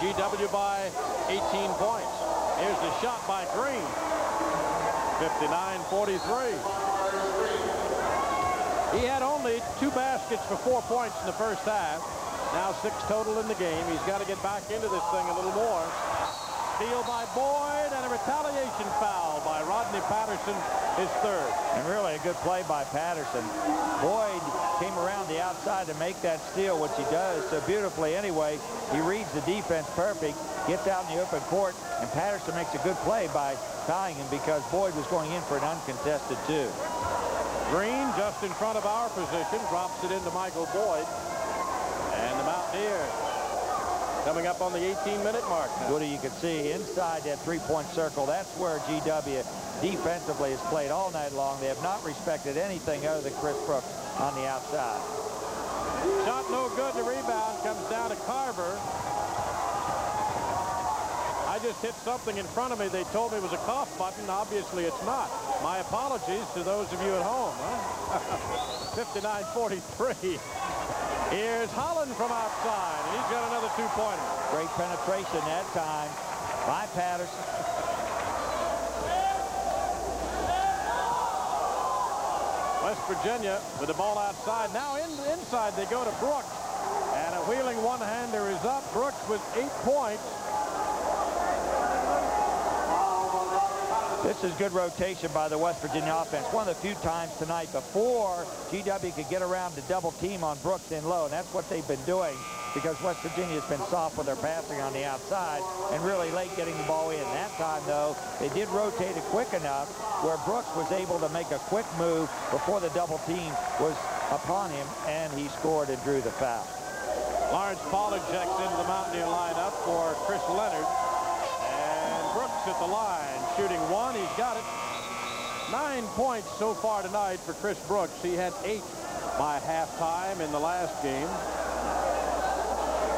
GW by 18 points. Here's the shot by Green. 59-43. He had only 2 baskets for 4 points in the first half. Now 6 total in the game. He's got to get back into this thing a little more. Steal by Boyd and a retaliation foul by Rodney Patterson, his third. And really a good play by Patterson. Boyd came around the outside to make that steal, which he does so beautifully anyway. He reads the defense perfect, gets out in the open court, and Patterson makes a good play by fouling him because Boyd was going in for an uncontested 2. Green just in front of our position, drops it into Michael Boyd. And the Mountaineers coming up on the 18-minute mark now. Woody, you can see inside that three-point circle, that's where GW defensively has played all night long. They have not respected anything other than Chris Brooks on the outside. Shot no good. The rebound comes down to Carver. I just hit something in front of me. They told me it was a cough button. Obviously, it's not. My apologies to those of you at home. Huh? 59-43. Here's Holland from outside, and he's got another 2-pointer. Great penetration that time by Patterson. West Virginia with the ball outside. Now inside they go to Brooks. And a wheeling one-hander is up. Brooks with 8 points. This is good rotation by the West Virginia offense. One of the few times tonight before GW could get around to double team on Brooks in low, and that's what they've been doing because West Virginia has been soft with their passing on the outside and really late getting the ball in. That time, though, they did rotate it quick enough where Brooks was able to make a quick move before the double team was upon him, and he scored and drew the foul. Lawrence Pollard checks into the Mountaineer lineup for Chris Leonard. Brooks at the line, shooting 1. He's got it. 9 points so far tonight for Chris Brooks. He had 8 by halftime in the last game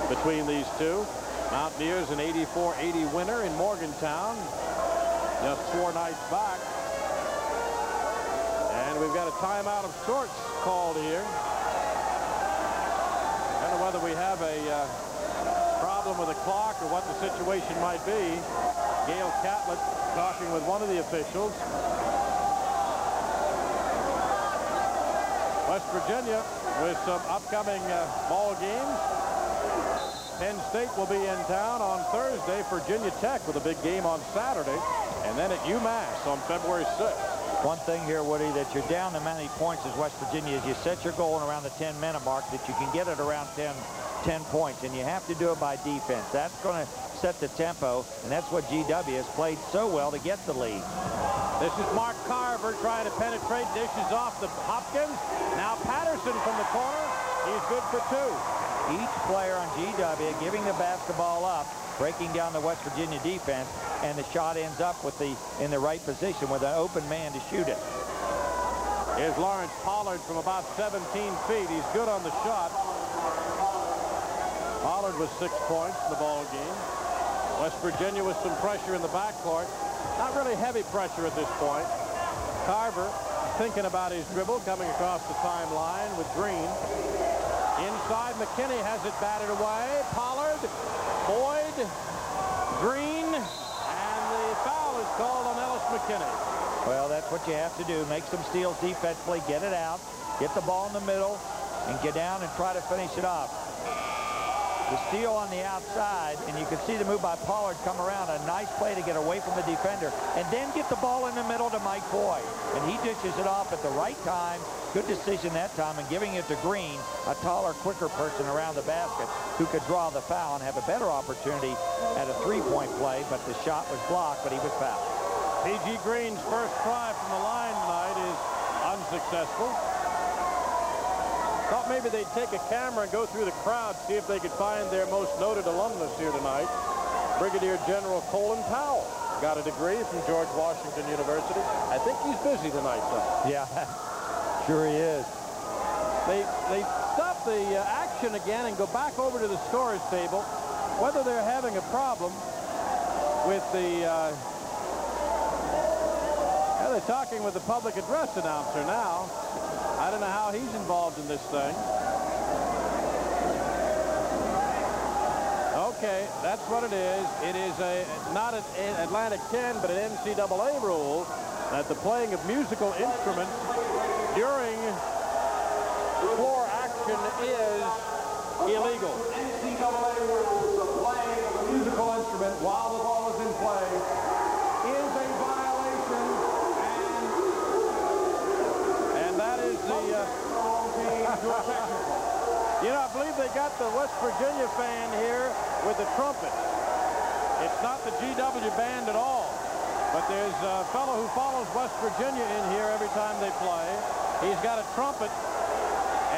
between these two. Mountaineers an 84-80 winner in Morgantown just 4 nights back. And we've got a timeout of sorts called here. I don't know whether we have a problem with the clock or what the situation might be. Gail Catlett talking with one of the officials. West Virginia with some upcoming ball games. Penn State will be in town on Thursday. Virginia Tech with a big game on Saturday. And then at UMass on February 6th. One thing here, Woody, that you're down as many points as West Virginia is you set your goal around the 10-minute mark that you can get it around 10 points, and you have to do it by defense. That's going to set the tempo, and that's what GW has played so well to get the lead. This is Mark Carver trying to penetrate, dishes off the Hopkins. Now Patterson from the corner. He's good for 2. Each player on GW giving the basketball up, breaking down the West Virginia defense, and the shot ends up with in the right position with an open man to shoot it. Here's Lawrence Pollard from about 17 feet. He's good on the shot. Pollard with 6 points in the ball game. West Virginia with some pressure in the backcourt. Not really heavy pressure at this point. Carver thinking about his dribble, coming across the timeline with Green. Inside, McKinney has it batted away. Pollard, Boyd, Green, and the foul is called on Ellis McKinney. Well, that's what you have to do. Make some steals defensively, get it out, get the ball in the middle, and get down and try to finish it off. The steal on the outside, and you can see the move by Pollard come around. A nice play to get away from the defender, and then get the ball in the middle to Mike Boyd. And he dishes it off at the right time. Good decision that time, and giving it to Green, a taller, quicker person around the basket who could draw the foul and have a better opportunity at a three-point play, but the shot was blocked, but he was fouled. P.G. Green's first try from the line tonight is unsuccessful. Thought maybe they'd take a camera and go through the crowd, see if they could find their most noted alumnus here tonight. Brigadier General Colin Powell got a degree from George Washington University. I think he's busy tonight, though. Yeah, sure he is. They stop the action again and go back over to the scorer's table. Whether they're having a problem with the... they're talking with the public address announcer now. I don't know how he's involved in this thing. Okay, that's what it is. It is not an Atlantic 10, but an NCAA rule that the playing of musical instruments during floor action is illegal. NCAA rules of playing of a musical instrument while the ball is in play is a violation, and that is the you know, I believe they got the West Virginia fan here with the trumpet. It's not the GW band at all, but there's a fellow who follows West Virginia in here every time they play. He's got a trumpet,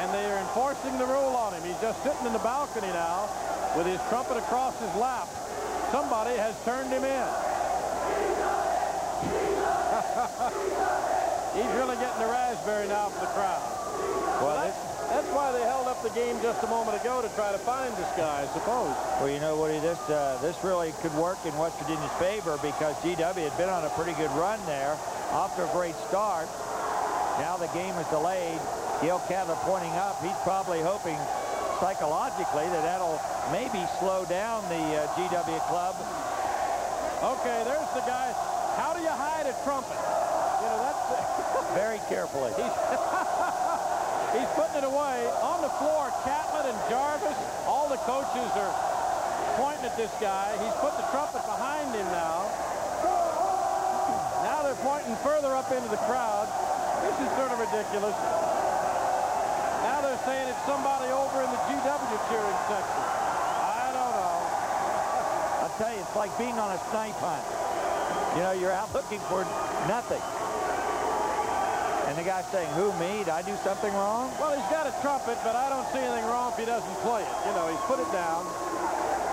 and they're enforcing the rule on him. He's just sitting in the balcony now with his trumpet across his lap. Somebody has turned him in. He's really getting the raspberry now for the crowd. Well, that's why they held up the game just a moment ago, to try to find this guy, I suppose. Well, you know, Woody, this really could work in West Virginia's favor, because GW had been on a pretty good run there, off to a great start. Now the game is delayed. Gil Catlett pointing up. He's probably hoping psychologically that that'll maybe slow down the GW club. Okay, there's the guy. How do you hide a trumpet? You know, that's very carefully. He's putting it away on the floor. Catlett and Jarvis, all the coaches are pointing at this guy. He's put the trumpet behind him now. Now they're pointing further up into the crowd. This is sort of ridiculous. Now they're saying it's somebody over in the GW cheering section. I don't know. I'll tell you, it's like being on a snipe hunt. You know, you're out looking for nothing. And the guy's saying, who, me? Did I do something wrong? Well, he's got a trumpet, but I don't see anything wrong if he doesn't play it. You know, he's put it down.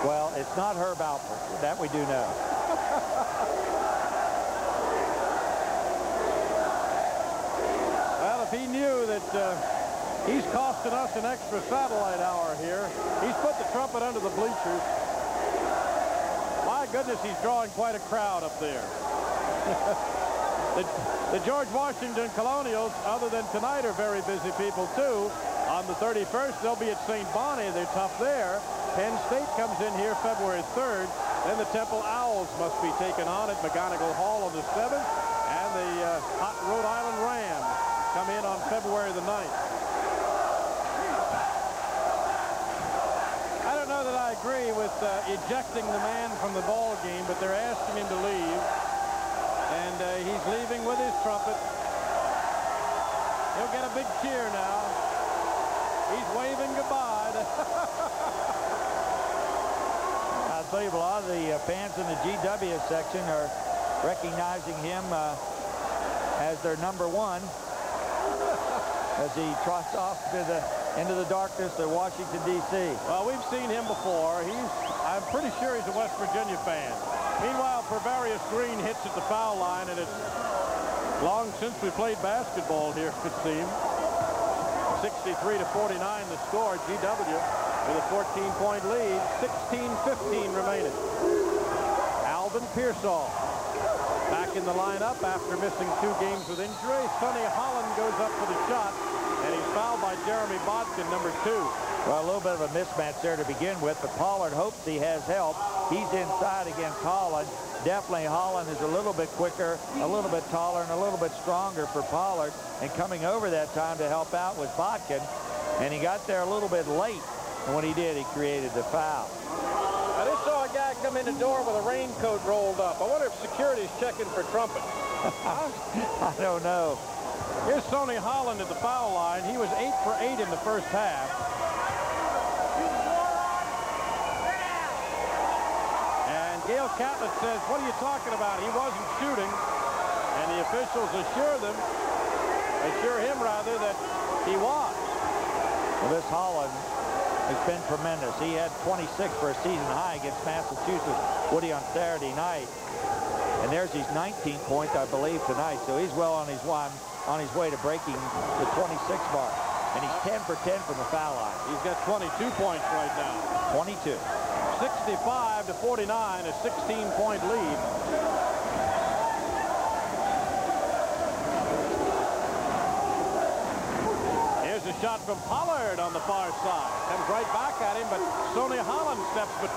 Well, it's not Herb Alpert. That we do know. Well, if he knew that he's costing us an extra satellite hour here, he's put the trumpet under the bleachers. My goodness, he's drawing quite a crowd up there. The George Washington Colonials, other than tonight, are very busy people, too. On the 31st, they'll be at St. Bonnie. They're tough there. Penn State comes in here February 3rd. Then the Temple Owls must be taken on at McGonigal Hall on the 7th. And the hot Rhode Island Rams come in on February the 9th. I don't know that I agree with ejecting the man from the ball game, but they're asking him to leave. And he's leaving with his trumpet. He'll get a big cheer now. He's waving goodbye. I'll tell you, a lot of the fans in the GW section are recognizing him as their #1 as he trots off into the darkness of Washington, D.C. Well, we've seen him before. I'm pretty sure he's a West Virginia fan. Meanwhile, Pervarius Green hits at the foul line, and it's long since we played basketball here, it seems. 63-49 the score. GW with a 14-point lead. 16:15 remaining. Alvin Pearsall back in the lineup after missing 2 games with injury. Sonny Holland goes up for the shot, and he's fouled by Jeremy Bodkin, #2. Well, a little bit of a mismatch there to begin with, but Pollard hopes he has help. He's inside against Holland. Definitely Holland is a little bit quicker, a little bit taller, and a little bit stronger for Pollard. And coming over that time to help out was Bodkin. And he got there a little bit late. And when he did, he created the foul. I just saw a guy come in the door with a raincoat rolled up. I wonder if security's checking for trumpet. I don't know. Here's Sonny Holland at the foul line. He was 8 for 8 in the first half. And Gil Catlett says, what are you talking about? He wasn't shooting. And the officials assure him that he was. Well, this Holland has been tremendous. He had 26 for a season high against Massachusetts, Woody, on Saturday night. And there's his 19th point, I believe, tonight. So he's well on his way to breaking the 26 mark. And he's 10 for 10 from the foul line. He's got 22 points right now. 22. 65-49, a 16-point lead. Here's a shot from Pollard on the far side. Comes right back at him, but Sonny Holland steps between.